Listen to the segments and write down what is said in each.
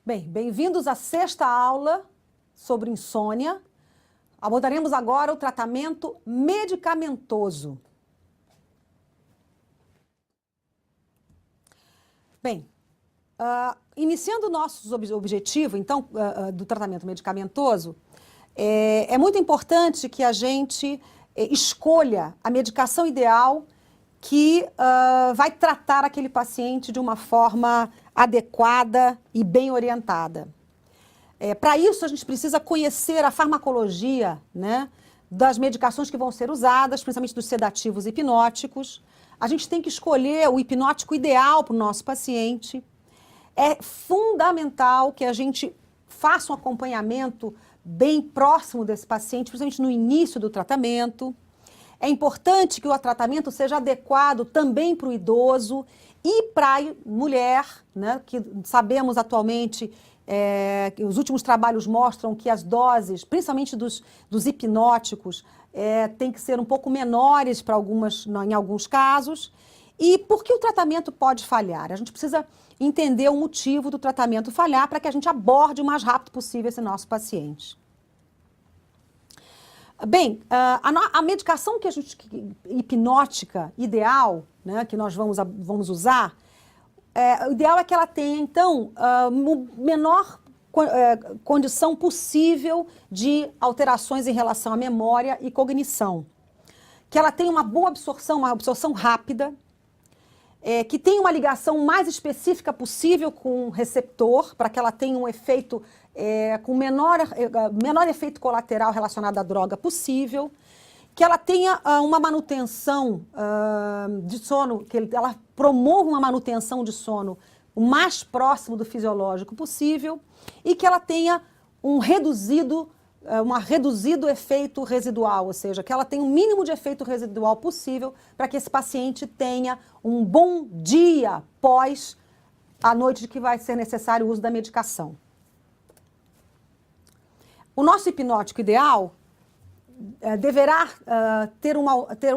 Bem, bem-vindos à sexta aula sobre insônia. Abordaremos agora o tratamento medicamentoso. Bem, iniciando o nosso objetivo, então, do tratamento medicamentoso, é muito importante que a gente escolha a medicação ideal que vai tratar aquele paciente de uma forma adequada e bem orientada. Para isso, a gente precisa conhecer a farmacologia, né, das medicações que vão ser usadas, principalmente dos sedativos e hipnóticos. A gente tem que escolher o hipnótico ideal para o nosso paciente. É fundamental que a gente faça um acompanhamento bem próximo desse paciente, principalmente no início do tratamento. É importante que o tratamento seja adequado também para o idoso e para a mulher, né, que sabemos atualmente, que os últimos trabalhos mostram que as doses, principalmente dos hipnóticos, tem que ser um pouco menores para em alguns casos. E por que o tratamento pode falhar? A gente precisa entender o motivo do tratamento falhar para que a gente aborde o mais rápido possível esse nosso paciente. Bem, a medicação hipnótica ideal, né, que nós vamos usar, o ideal é que ela tenha, então, menor condição possível de alterações em relação à memória e cognição. Que ela tenha uma boa absorção, uma absorção rápida, que tenha uma ligação mais específica possível com o receptor, para que ela tenha um efeito com menor efeito colateral relacionado à droga possível, que ela tenha uma manutenção de sono, que ela promova uma manutenção de sono o mais próximo do fisiológico possível e que ela tenha um reduzido efeito residual, ou seja, que ela tenha o mínimo de efeito residual possível para que esse paciente tenha um bom dia pós a noite de que vai ser necessário o uso da medicação. O nosso hipnótico ideal deverá ter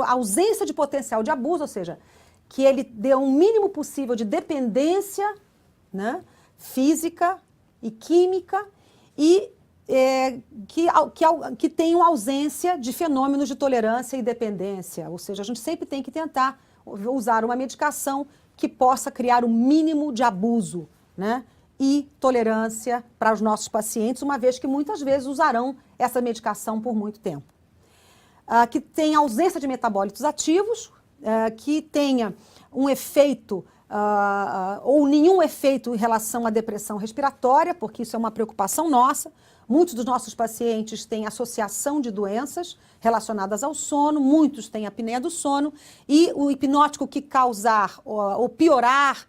ausência de potencial de abuso, ou seja, que ele dê um mínimo possível de dependência, né, física e química e que tenham ausência de fenômenos de tolerância e dependência. Ou seja, a gente sempre tem que tentar usar uma medicação que possa criar o mínimo de abuso, né, e tolerância para os nossos pacientes, uma vez que muitas vezes usarão essa medicação por muito tempo. Que tenha ausência de metabólitos ativos, que tenha um efeito ou nenhum efeito em relação à depressão respiratória, porque isso é uma preocupação nossa. Muitos dos nossos pacientes têm associação de doenças relacionadas ao sono, muitos têm apneia do sono, e o hipnótico que causar ou piorar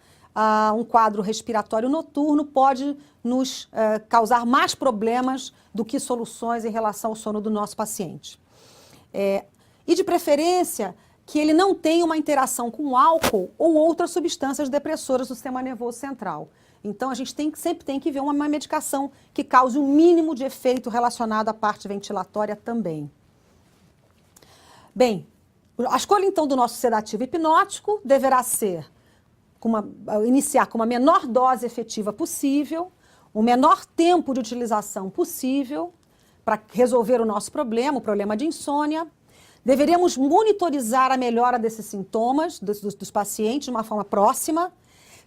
um quadro respiratório noturno pode nos causar mais problemas do que soluções em relação ao sono do nosso paciente. E de preferência que ele não tenha uma interação com álcool ou outras substâncias depressoras do sistema nervoso central. Então a gente sempre tem que ver uma medicação que cause um mínimo de efeito relacionado à parte ventilatória também. Bem, a escolha então do nosso sedativo hipnótico deverá ser iniciar com uma menor dose efetiva possível, o menor tempo de utilização possível para resolver o nosso problema, o problema de insônia. Deveríamos monitorizar a melhora desses sintomas dos pacientes de uma forma próxima,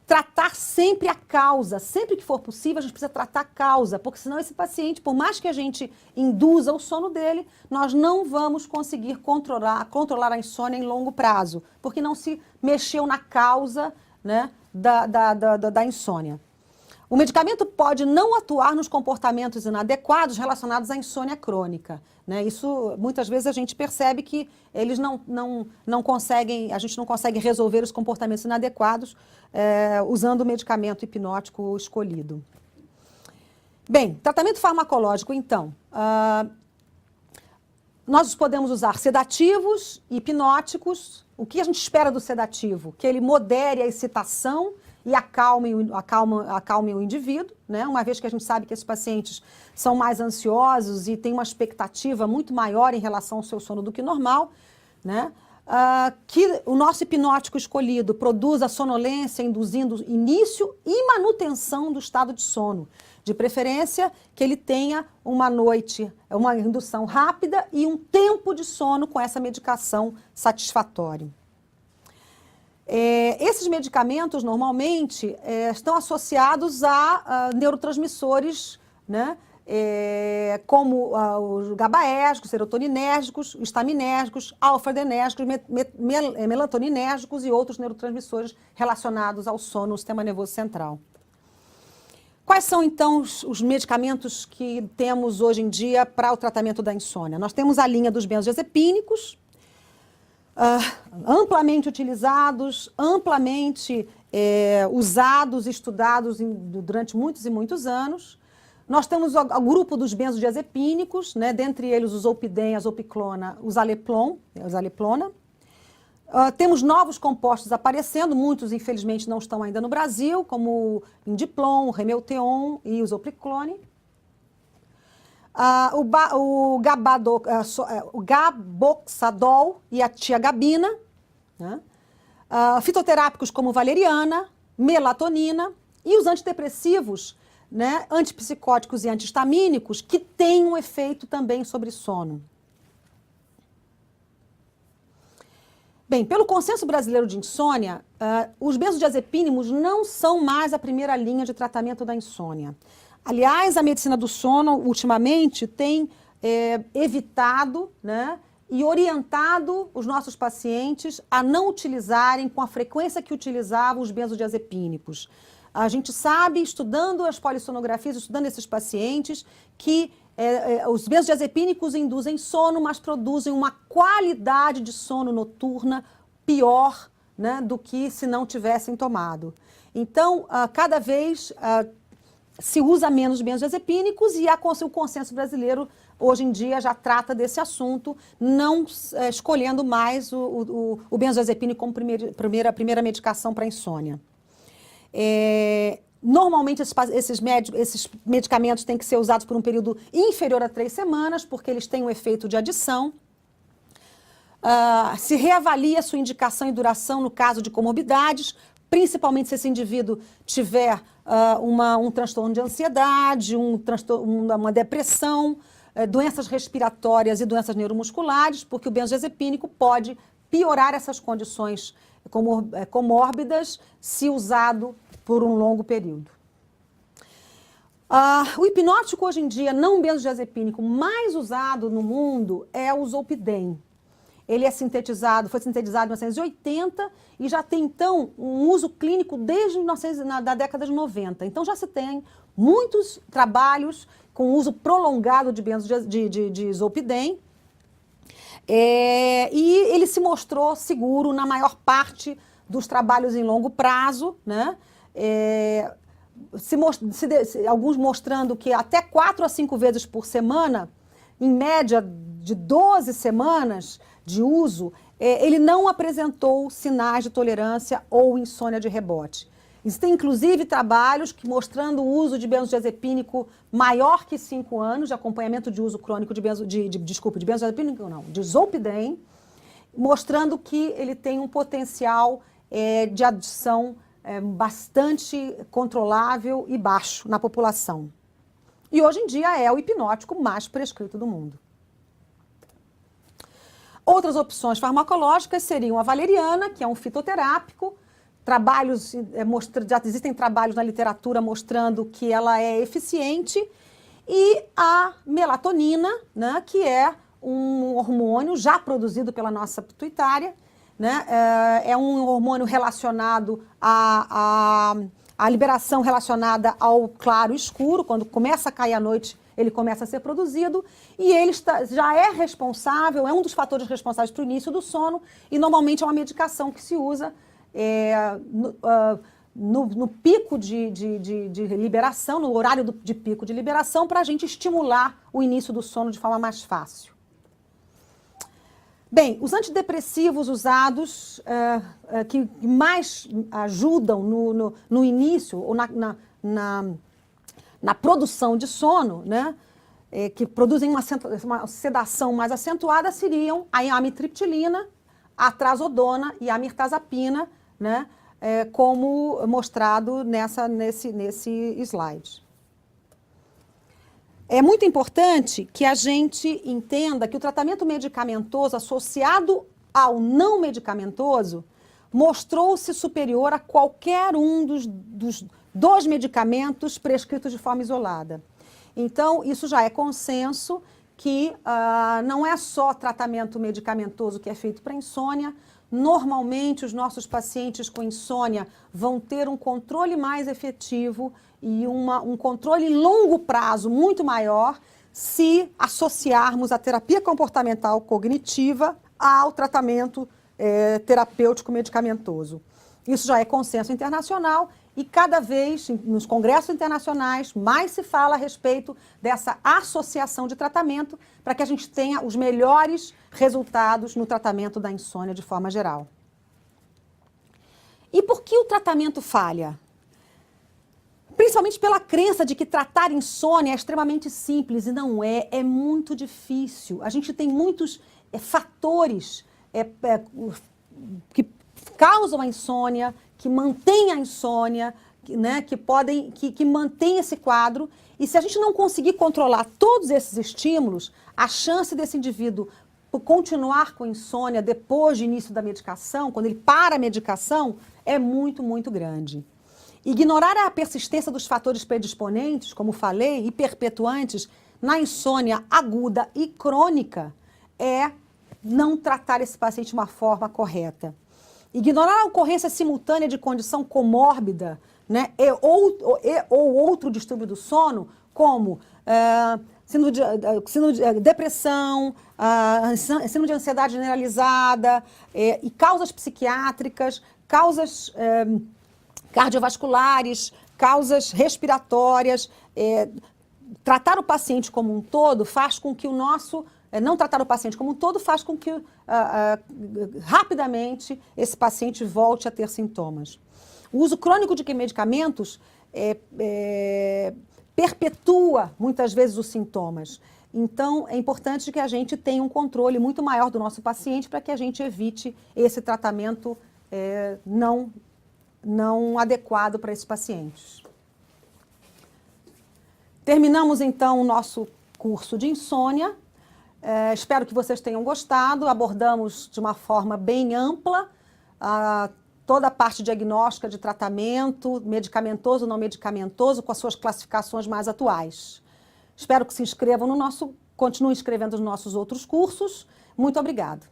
tratar sempre a causa, sempre que for possível a gente precisa tratar a causa, porque senão esse paciente, por mais que a gente induza o sono dele, nós não vamos conseguir controlar a insônia em longo prazo, porque não se mexeu na causa, né, da insônia. O medicamento pode não atuar nos comportamentos inadequados relacionados à insônia crônica, né? Isso, muitas vezes, a gente percebe que eles não conseguem, a gente não consegue resolver os comportamentos inadequados usando o medicamento hipnótico escolhido. Bem, tratamento farmacológico, então. Nós podemos usar sedativos, hipnóticos. O que a gente espera do sedativo? Que ele modere a excitação e acalme o indivíduo, né? Uma vez que a gente sabe que esses pacientes são mais ansiosos e têm uma expectativa muito maior em relação ao seu sono do que normal, né? que o nosso hipnótico escolhido produza sonolência, induzindo início e manutenção do estado de sono. De preferência, que ele tenha uma noite, uma indução rápida e um tempo de sono com essa medicação satisfatório. Esses medicamentos, normalmente, estão associados a neurotransmissores, né? Como os GABAérgicos, serotoninérgicos, estaminérgicos, alfa-adrenérgicos, melatoninérgicos e outros neurotransmissores relacionados ao sono no sistema nervoso central. Quais são, então, os medicamentos que temos hoje em dia para o tratamento da insônia? Nós temos a linha dos benzodiazepínicos, amplamente utilizados, amplamente usados, estudados durante muitos e muitos anos. Nós temos o grupo dos benzodiazepínicos, né, dentre eles o Zolpidem, a Zolpiclona, o Zaleplona. Temos novos compostos aparecendo, muitos infelizmente não estão ainda no Brasil, como o Indiplon, o Remelteon e o Zolpiclone. O Gaboxadol e a Tiagabina, né? Fitoterápicos como valeriana, melatonina e os antidepressivos, né, antipsicóticos e antihistamínicos, que têm um efeito também sobre sono. Bem, pelo Consenso Brasileiro de Insônia, os benzodiazepínicos não são mais a primeira linha de tratamento da insônia. Aliás, a medicina do sono, ultimamente, tem evitado, né, e orientado os nossos pacientes a não utilizarem com a frequência que utilizavam os benzodiazepínicos. A gente sabe, estudando as polissonografias, estudando esses pacientes, que os benzodiazepínicos induzem sono, mas produzem uma qualidade de sono noturna pior, né, do que se não tivessem tomado. Então, cada vez se usa menos benzodiazepínicos e o consenso brasileiro, hoje em dia, já trata desse assunto, não escolhendo mais o benzodiazepínico como primeira medicação para insônia. Normalmente, esses medicamentos têm que ser usados por um período inferior a 3 semanas, porque eles têm um efeito de adição. Se reavalia sua indicação e duração no caso de comorbidades, principalmente se esse indivíduo tiver um transtorno de ansiedade, uma depressão, doenças respiratórias e doenças neuromusculares, porque o benzodiazepínico pode piorar essas condições comórbidas se usado por um longo período. O hipnótico hoje em dia, não benzodiazepínico, mais usado no mundo é o Zolpidem. Ele foi sintetizado em 1980 e já tem, então, um uso clínico desde da década de 90. Então, já se tem muitos trabalhos com uso prolongado de Zolpidem. E ele se mostrou seguro na maior parte dos trabalhos em longo prazo, né? Alguns mostrando que até 4 a 5 vezes por semana, em média de 12 semanas de uso, ele não apresentou sinais de tolerância ou insônia de rebote. Existem, inclusive, trabalhos mostrando o uso de benzodiazepínico maior que 5 anos, de acompanhamento de uso crônico de benzodiazepínico, não, de Zolpidem, mostrando que ele tem um potencial de adição bastante controlável e baixo na população. E hoje em dia é o hipnótico mais prescrito do mundo. Outras opções farmacológicas seriam a valeriana, que é um fitoterápico. Já existem trabalhos na literatura mostrando que ela é eficiente. E a melatonina, né, que é um hormônio já produzido pela nossa pituitária, né, é um hormônio relacionado à liberação relacionada ao claro e escuro. Quando começa a cair a noite, ele começa a ser produzido e ele já é responsável, é um dos fatores responsáveis para o início do sono e normalmente é uma medicação que se usa no pico de liberação, no horário de pico de liberação, para a gente estimular o início do sono de forma mais fácil. Bem, os antidepressivos usados que mais ajudam no início ou na produção de sono, né, que produzem uma sedação mais acentuada, seriam a amitriptilina, a trazodona e a mirtazapina, né, como mostrado nesse slide. É muito importante que a gente entenda que o tratamento medicamentoso associado ao não medicamentoso mostrou-se superior a qualquer um dos medicamentos prescritos de forma isolada. Então, isso já é consenso que não é só tratamento medicamentoso que é feito para insônia. Normalmente, os nossos pacientes com insônia vão ter um controle mais efetivo e um controle em longo prazo muito maior se associarmos a terapia comportamental cognitiva ao tratamento terapêutico medicamentoso. Isso já é consenso internacional e cada vez, nos congressos internacionais, mais se fala a respeito dessa associação de tratamento para que a gente tenha os melhores resultados no tratamento da insônia de forma geral. E por que o tratamento falha? Principalmente pela crença de que tratar insônia é extremamente simples, e não é, é muito difícil. A gente tem muitos fatores que causam a insônia, que mantêm a insônia, né, que mantêm esse quadro. E se a gente não conseguir controlar todos esses estímulos, a chance desse indivíduo continuar com insônia depois de início da medicação, quando ele para a medicação, é muito, muito grande. Ignorar a persistência dos fatores predisponentes, como falei, e perpetuantes na insônia aguda e crônica é não tratar esse paciente de uma forma correta. Ignorar a ocorrência simultânea de condição comórbida, né, ou outro distúrbio do sono, como depressão, síndrome de ansiedade generalizada e causas psiquiátricas, causas cardiovasculares, causas respiratórias. Tratar o paciente como um todo faz com que o nosso... não tratar o paciente como um todo faz com que rapidamente esse paciente volte a ter sintomas. O uso crônico de medicamentos perpetua muitas vezes os sintomas. Então, é importante que a gente tenha um controle muito maior do nosso paciente para que a gente evite esse tratamento não adequado para esses pacientes. Terminamos, então, o nosso curso de insônia. Espero que vocês tenham gostado. Abordamos de uma forma bem ampla toda a parte diagnóstica de tratamento, medicamentoso, não medicamentoso, com as suas classificações mais atuais. Espero que se inscrevam continuem inscrevendo nos nossos outros cursos. Muito obrigada.